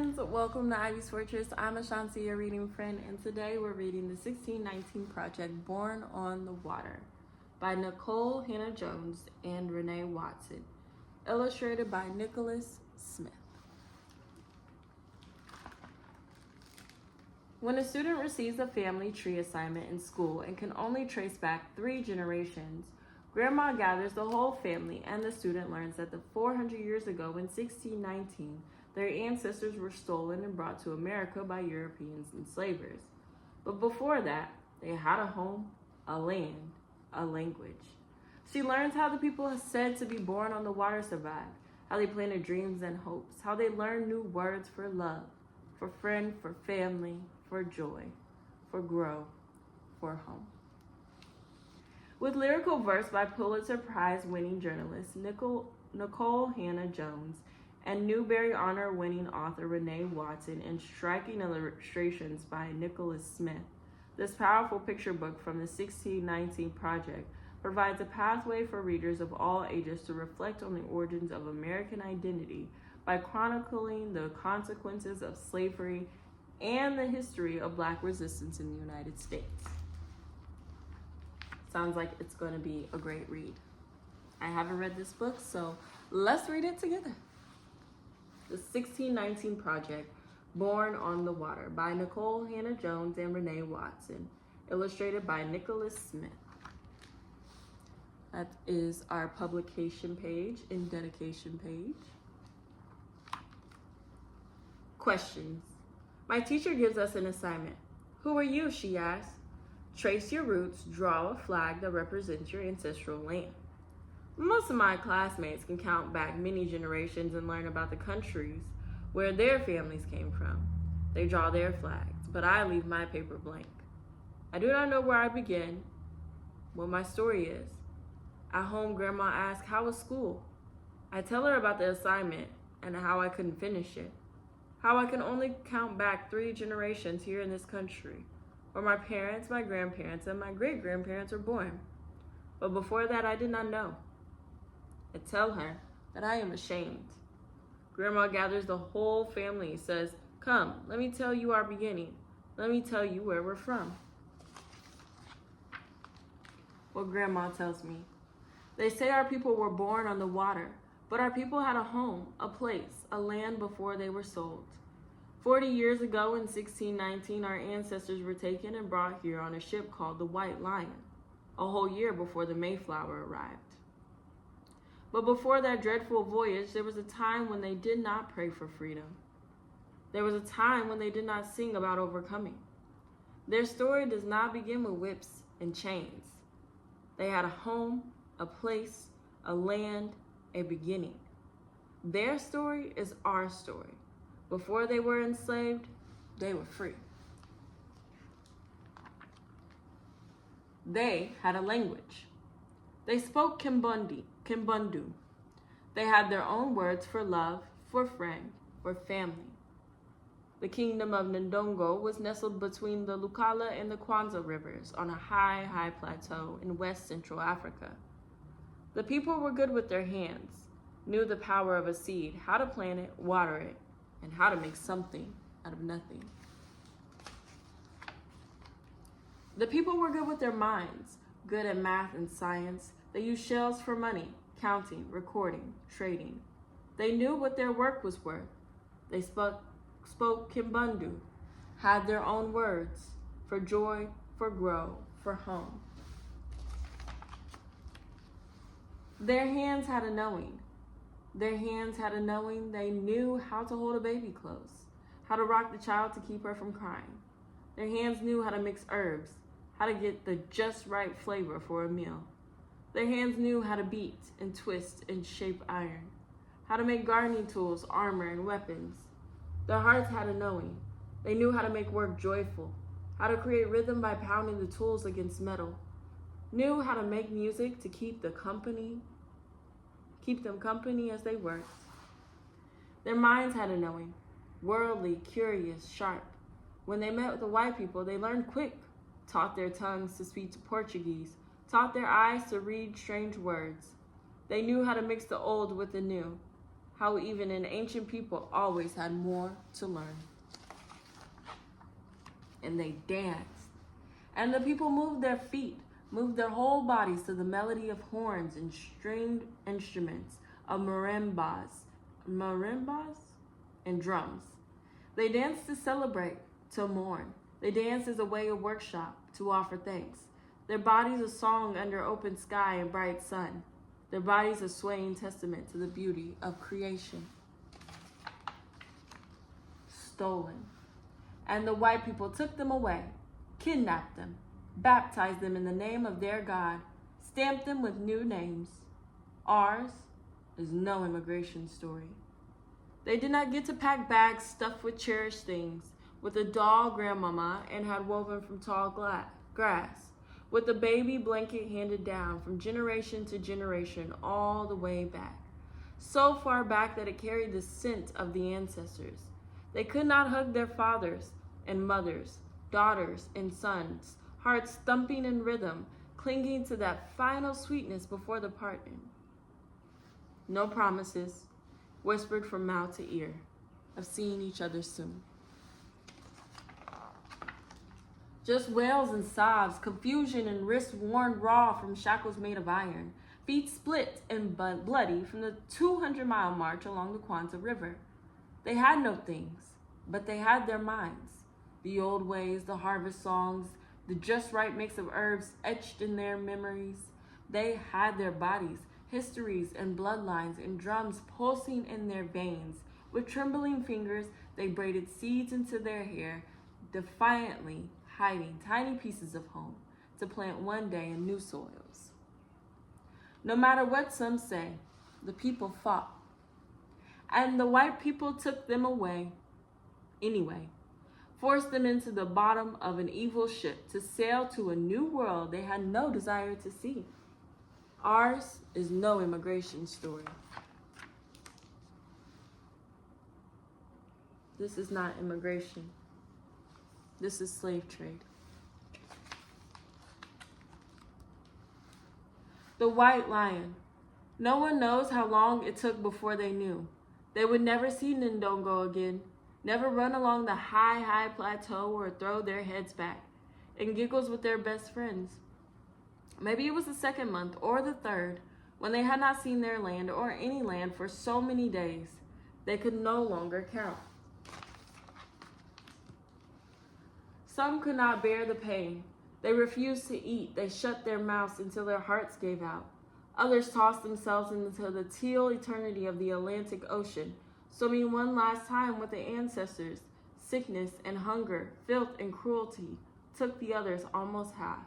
friends, welcome to Ivy's Fortress. I'm Ashanti, your reading friend, and today we're reading the 1619 project Born on the Water by Nikole Hannah-Jones and Renee Watson, illustrated by Nikolas Smith. When a student receives a family tree assignment in school and can only trace back 3 generations, Grandma gathers the whole family and the student learns that 400 years ago in 1619, their ancestors were stolen and brought to America by Europeans enslavers. But before that, they had a home, a land, a language. She learns how the people said to be born on the water survived, how they planted dreams and hopes, how they learned new words for love, for friend, for family, for joy, for grow, for home. With lyrical verse by Pulitzer Prize-winning journalist Nikole Hannah-Jones and Newbery Honor-winning author Renee Watson and striking illustrations by Nikolas Smith, this powerful picture book from the 1619 Project provides a pathway for readers of all ages to reflect on the origins of American identity by chronicling the consequences of slavery and the history of Black resistance in the United States. Sounds like it's going to be a great read. I haven't read this book, so let's read it together. The 1619 Project, Born on the Water by Nikole Hannah-Jones and Renee Watson, illustrated by Nikolas Smith. That is our publication page and dedication page. Questions. My teacher gives us an assignment. Who are you, she asks. Trace your roots, draw a flag that represents your ancestral land. Most of my classmates can count back many generations and learn about the countries where their families came from. They draw their flags, but I leave my paper blank. I do not know where I begin, what my story is. At home, Grandma asks, how was school? I tell her about the assignment and how I couldn't finish it. How I can only count back 3 generations here in this country, where my parents, my grandparents, and my great-grandparents were born. But before that, I did not know. I tell her that I am ashamed. Grandma gathers the whole family, says, come, let me tell you our beginning. Let me tell you where we're from. What Grandma tells me. They say our people were born on the water, but our people had a home, a place, a land before they were sold. 40 years ago in 1619, our ancestors were taken and brought here on a ship called the White Lion, a whole year before the Mayflower arrived. But before that dreadful voyage, there was a time when they did not pray for freedom. There was a time when they did not sing about overcoming. Their story does not begin with whips and chains. They had a home, a place, a land, a beginning. Their story is our story. Before they were enslaved, they were free. They had a language. They spoke Kimbundu. They had their own words for love, for friend, for family. The kingdom of Ndongo was nestled between the Lukala and the Kwanza rivers on a high plateau in West Central Africa. The people were good with their hands, knew the power of a seed, how to plant it, water it, and how to make something out of nothing. The people were good with their minds, good at math and science. They used shells for money, counting, recording, trading. They knew what their work was worth. They spoke Kimbundu, had their own words for joy, for grow, for home. Their hands had a knowing. Their hands had a knowing. They knew how to hold a baby close, how to rock the child to keep her from crying. Their hands knew how to mix herbs, how to get the just right flavor for a meal. Their hands knew how to beat and twist and shape iron, how to make gardening tools, armor, and weapons. Their hearts had a knowing. They knew how to make work joyful, how to create rhythm by pounding the tools against metal, knew how to make music to keep them company as they worked. Their minds had a knowing, worldly, curious, sharp. When they met with the white people, they learned quick, taught their tongues to speak Portuguese, taught their eyes to read strange words. They knew how to mix the old with the new. how even an ancient people always had more to learn. And they danced. And the people moved their feet, moved their whole bodies to the melody of horns and stringed instruments, of marimbas, and drums. They danced to celebrate, to mourn. They danced as a way of workshop, to offer thanks. Their bodies a song under open sky and bright sun. Their bodies a swaying testament to the beauty of creation. Stolen. And the white people took them away, kidnapped them, baptized them in the name of their God, stamped them with new names. Ours is no immigration story. They did not get to pack bags stuffed with cherished things, with a doll grandmama and had woven from tall grass, with a baby blanket handed down from generation to generation all the way back, so far back that it carried the scent of the ancestors. They could not hug their fathers and mothers, daughters and sons, hearts thumping in rhythm, clinging to that final sweetness before the parting. No promises, whispered from mouth to ear, of seeing each other soon. Just wails and sobs, confusion and wrists worn raw from shackles made of iron, feet split and bloody from the 200-mile march along the Kwanzaa River. They had no things, but they had their minds. The old ways, the harvest songs, the just right mix of herbs etched in their memories. They had their bodies, histories and bloodlines and drums pulsing in their veins. With trembling fingers, they braided seeds into their hair, defiantly hiding tiny pieces of home to plant one day in new soils. No matter what some say, the people fought. And the white people took them away anyway, forced them into the bottom of an evil ship to sail to a new world they had no desire to see. Ours is no immigration story. This is not immigration. This is slave trade. The white lion. No one knows how long it took before they knew. They would never see Ndongo again, never run along the high plateau or throw their heads back and giggles with their best friends. Maybe it was the second month or the third, when they had not seen their land or any land for so many days, they could no longer count. Some could not bear the pain. They refused to eat. They shut their mouths until their hearts gave out. Others tossed themselves into the teal eternity of the Atlantic Ocean, swimming one last time with the ancestors. Sickness and hunger, filth and cruelty took the others almost half.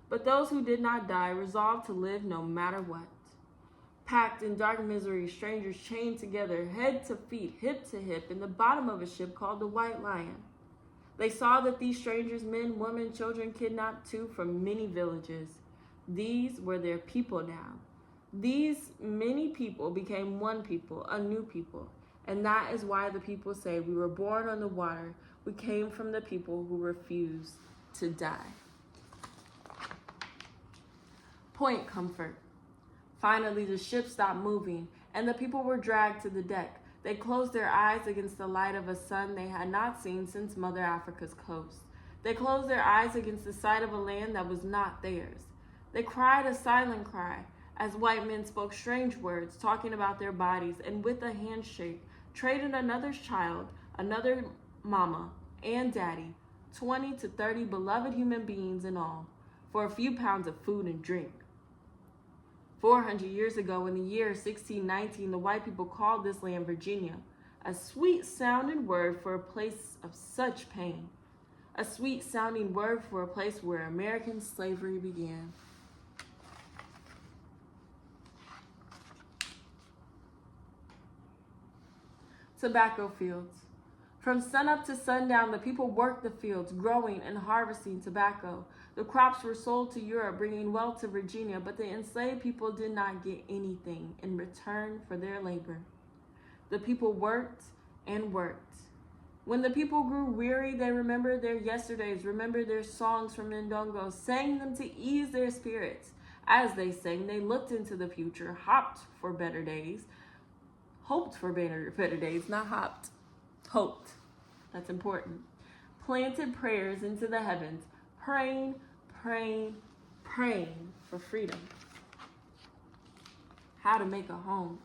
But those who did not die resolved to live no matter what. Packed in dark misery, strangers chained together, head to feet, hip to hip, in the bottom of a ship called the White Lion. They saw that these strangers, men, women, children, kidnapped too from many villages. These were their people now. These many people became one people, a new people. And that is why the people say we were born on the water. We came from the people who refused to die. Point Comfort. Finally, the ship stopped moving, and the people were dragged to the deck. They closed their eyes against the light of a sun they had not seen since Mother Africa's coast. They closed their eyes against the sight of a land that was not theirs. They cried a silent cry as white men spoke strange words, talking about their bodies, and with a handshake, traded another child, another mama, and daddy, 20 to 30 beloved human beings in all, for a few pounds of food and drink. 400 years ago, in the year 1619, the white people called this land Virginia, a sweet-sounding word for a place of such pain, a sweet-sounding word for a place where American slavery began. Tobacco fields. From sunup to sundown, the people worked the fields, growing and harvesting tobacco. The crops were sold to Europe, bringing wealth to Virginia, but the enslaved people did not get anything in return for their labor. The people worked and worked. When the people grew weary, they remembered their yesterdays, remembered their songs from Ndongo, sang them to ease their spirits. As they sang, they looked into the future, hopped for better days, hoped for better days, not hopped. Hoped. That's important. Planted prayers into the heavens, praying for freedom. How to make a home.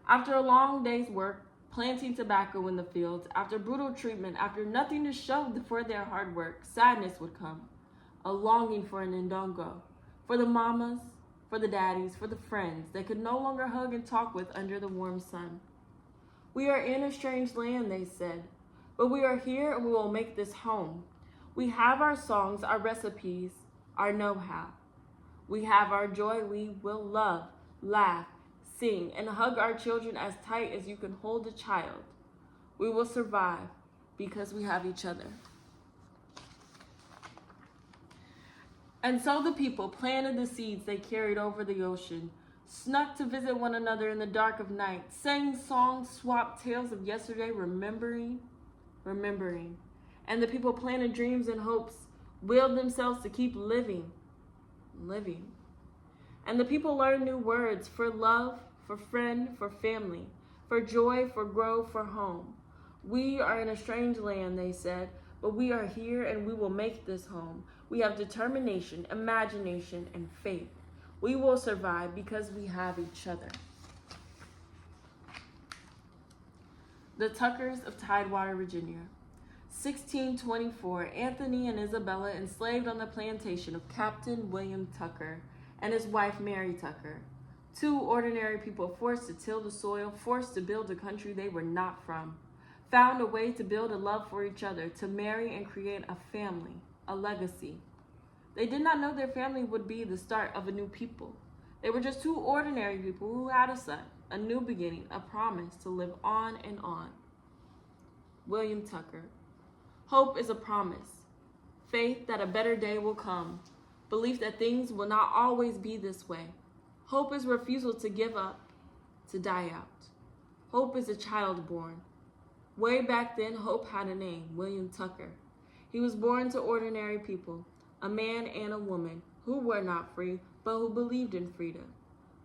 After a long day's work, planting tobacco in the fields, after brutal treatment, after nothing to show for their hard work, sadness would come. A longing for an ndongo, for the mamas, for the daddies, for the friends they could no longer hug and talk with under the warm sun. We are in a strange land, they said, but we are here and we will make this home. We have our songs, our recipes, our know-how. We have our joy, we will love, laugh, sing, and hug our children as tight as you can hold a child. We will survive because we have each other. And so the people planted the seeds they carried over the ocean, snuck to visit one another in the dark of night, sang songs, swapped tales of yesterday, remembering. And the people planted dreams and hopes, willed themselves to keep living. And the people learned new words for love, for friend, for family, for joy, for growth, for home. We are in a strange land, they said, but we are here and we will make this home. We have determination, imagination, and faith. We will survive because we have each other. The Tuckers of Tidewater, Virginia. 1624, Anthony and Isabella enslaved on the plantation of Captain William Tucker and his wife Mary Tucker. Two ordinary people forced to till the soil, forced to build a country they were not from, found a way to build a love for each other, to marry and create a family, a legacy. They did not know their family would be the start of a new people. They were just two ordinary people who had a son, a new beginning, a promise to live on and on. William Tucker. Hope is a promise. Faith that a better day will come. Belief that things will not always be this way. Hope is refusal to give up, to die out. Hope is a child born. Way back then, hope had a name, William Tucker. He was born to ordinary people, a man and a woman who were not free, but who believed in freedom.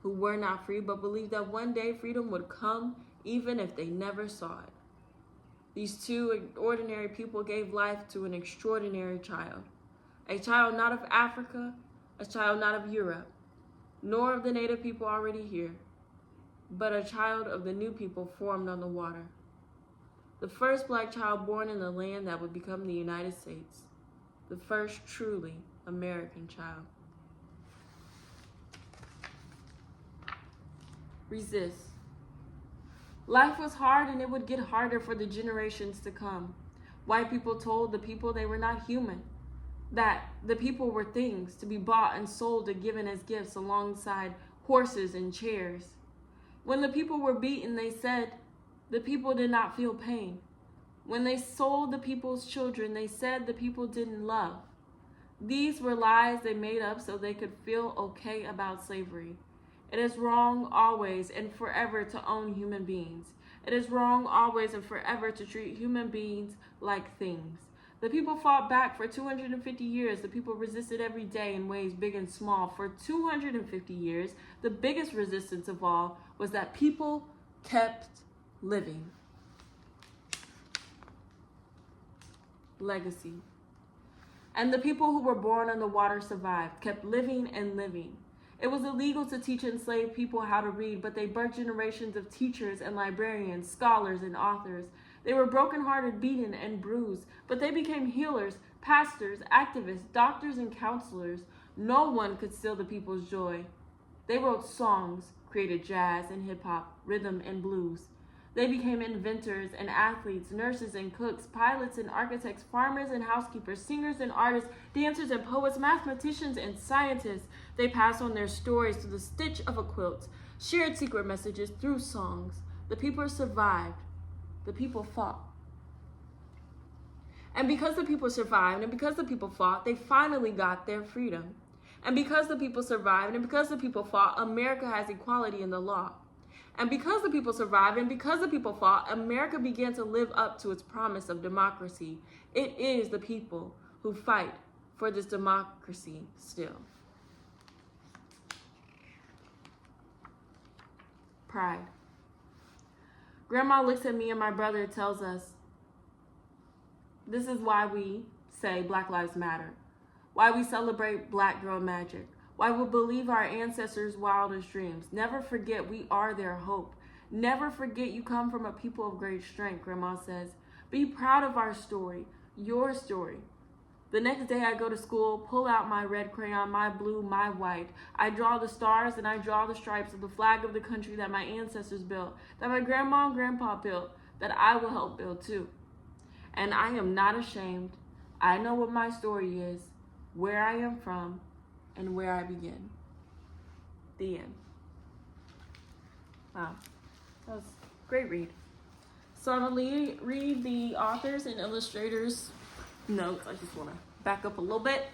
Who were not free, but believed that one day freedom would come, even if they never saw it. These two ordinary people gave life to an extraordinary child. A child not of Africa, a child not of Europe, nor of the native people already here, but a child of the new people formed on the water. The first black child born in the land that would become the United States. The first truly American child. Resist. Life was hard and it would get harder for the generations to come. White people told the people they were not human, that the people were things to be bought and sold and given as gifts alongside horses and chairs. When the people were beaten, they said the people did not feel pain. When they sold the people's children, they said the people didn't love. These were lies they made up so they could feel okay about slavery. It is wrong always and forever to own human beings. It is wrong always and forever to treat human beings like things. The people fought back for 250 years. The people resisted every day in ways big and small. For 250 years, the biggest resistance of all was that people kept living. Legacy. And the people who were born on the water survived, kept living and living. It was illegal to teach enslaved people how to read, but they birthed generations of teachers and librarians, scholars and authors. They were brokenhearted, beaten, and bruised, but they became healers, pastors, activists, doctors, and counselors. No one could steal the people's joy. They wrote songs, created jazz and hip-hop, rhythm and blues. They became inventors and athletes, nurses and cooks, pilots and architects, farmers and housekeepers, singers and artists, dancers and poets, mathematicians and scientists. They passed on their stories through the stitch of a quilt, shared secret messages through songs. The people survived. The people fought. And because the people survived and because the people fought, they finally got their freedom. And because the people survived and because the people fought, America has equality in the law. And because the people survived and because the people fought, America began to live up to its promise of democracy. It is the people who fight for this democracy still. Pride. Grandma looks at me and my brother and tells us, this is why we say Black Lives Matter, why we celebrate Black girl magic, why we believe our ancestors' wildest dreams. Never forget we are their hope. Never forget you come from a people of great strength, Grandma says. Be proud of our story, your story. The next day I go to school, pull out my red crayon, my blue, my white. I draw the stars and I draw the stripes of the flag of the country that my ancestors built, that my grandma and grandpa built, that I will help build too. And I am not ashamed. I know what my story is, where I am from, and where I begin. The end. Wow, that was a great read. So I'm going to read the authors and illustrators' notes. I just want to back up a little bit.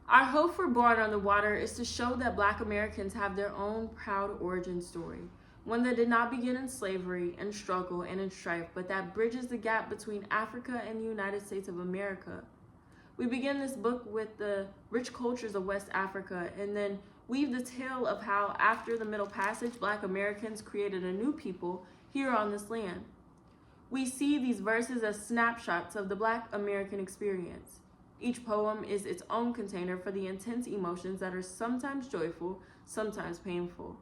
Our hope for Born on the Water is to show that Black Americans have their own proud origin story, one that did not begin in slavery and struggle and in strife, but that bridges the gap between Africa and the United States of America. We begin this book with the rich cultures of West Africa and then weave the tale of how, after the Middle Passage, Black Americans created a new people here on this land. We see these verses as snapshots of the Black American experience. Each poem is its own container for the intense emotions that are sometimes joyful, sometimes painful.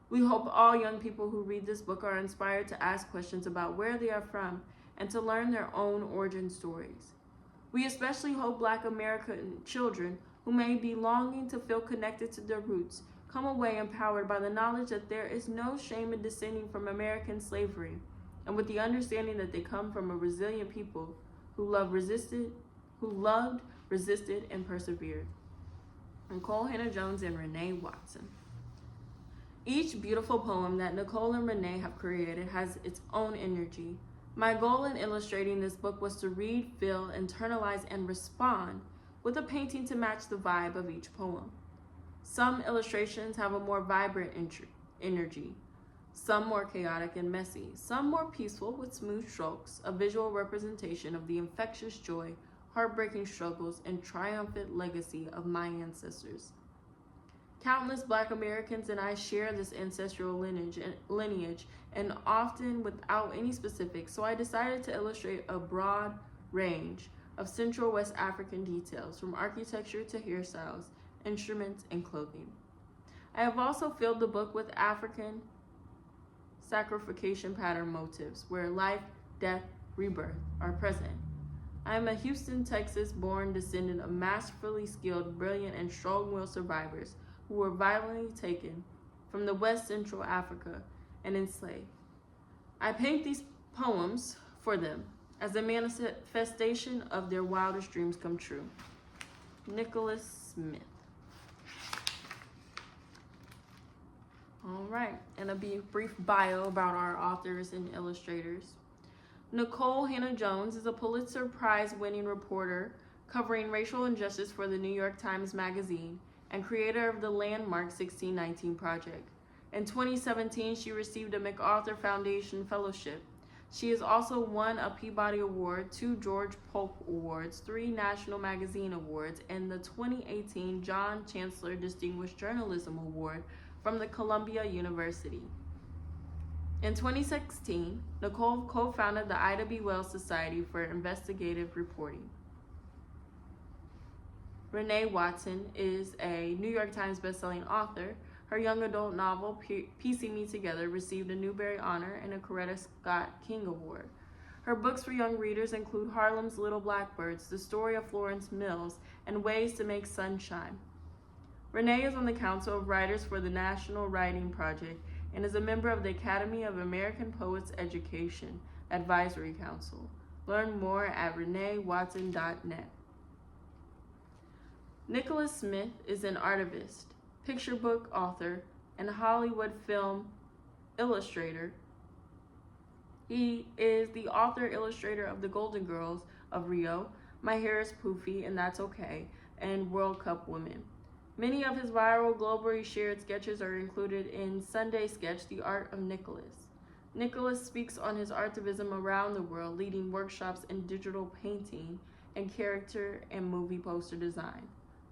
We hope all young people who read this book are inspired to ask questions about where they are from and to learn their own origin stories. We especially hope Black American children who may be longing to feel connected to their roots come away empowered by the knowledge that there is no shame in descending from American slavery, and with the understanding that they come from a resilient people who loved, resisted, and persevered. Nikole Hannah-Jones and Renee Watson. Each beautiful poem that Nikole and Renee have created has its own energy. My goal in illustrating this book was to read, feel, internalize, and respond with a painting to match the vibe of each poem. Some illustrations have a more vibrant energy, some more chaotic and messy, some more peaceful with smooth strokes, a visual representation of the infectious joy, heartbreaking struggles, and triumphant legacy of my ancestors. Countless Black Americans and I share this ancestral lineage, and often without any specifics, so I decided to illustrate a broad range of Central West African details, from architecture to hairstyles, instruments, and clothing. I have also filled the book with African sacrification pattern motifs, where life, death, rebirth are present. I am a Houston, Texas born descendant of masterfully skilled, brilliant, and strong-willed survivors who were violently taken from the West Central Africa and enslaved. I paint these poems for them as a manifestation of their wildest dreams come true. Nikolas Smith. All right, and a brief bio about our authors and illustrators. Nikole Hannah-Jones is a Pulitzer Prize-winning reporter covering racial injustice for the New York Times Magazine and creator of the landmark 1619 Project. In 2017, she received a MacArthur Foundation Fellowship. She has also won a Peabody Award, 2 George Polk Awards, 3 National Magazine Awards, and the 2018 John Chancellor Distinguished Journalism Award from the Columbia University. In 2016, Nikole co-founded the Ida B. Wells Society for Investigative Reporting. Renee Watson is a New York Times bestselling author. Her young adult novel, Piecing Me Together, received a Newbery Honor and a Coretta Scott King Award. Her books for young readers include Harlem's Little Blackbirds, The Story of Florence Mills, and Ways to Make Sunshine. Renee is on the Council of Writers for the National Writing Project and is a member of the Academy of American Poets Education Advisory Council. Learn more at reneewatson.net. Nikolas Smith is an artivist, picture book author, and Hollywood film illustrator. He is the author-illustrator of The Golden Girls of Rio, My Hair is Poofy and That's Okay, and World Cup Women. Many of his viral, globally shared sketches are included in Sunday Sketch, The Art of Nikolas. Nikolas speaks on his artivism around the world, leading workshops in digital painting and character and movie poster design.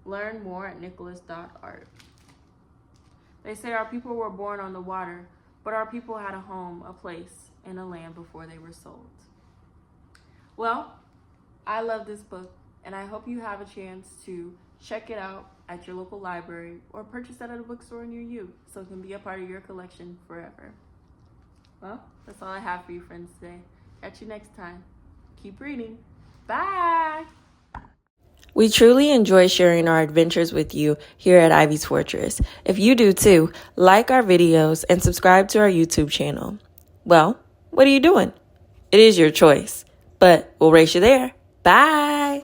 Learn more at nikolas.art. They say our people were born on the water. but our people had a home, a place, and a land before they were sold. Well, I love this book, and I hope you have a chance to check it out at your local library or purchase it at a bookstore near you so it can be a part of your collection forever. Well, that's all I have for you friends today. Catch you next time. Keep reading. Bye! We truly enjoy sharing our adventures with you here at Ivy's Fortress. If you do too, like our videos and subscribe to our YouTube channel. Well, what are you doing? It is your choice, but we'll race you there. Bye!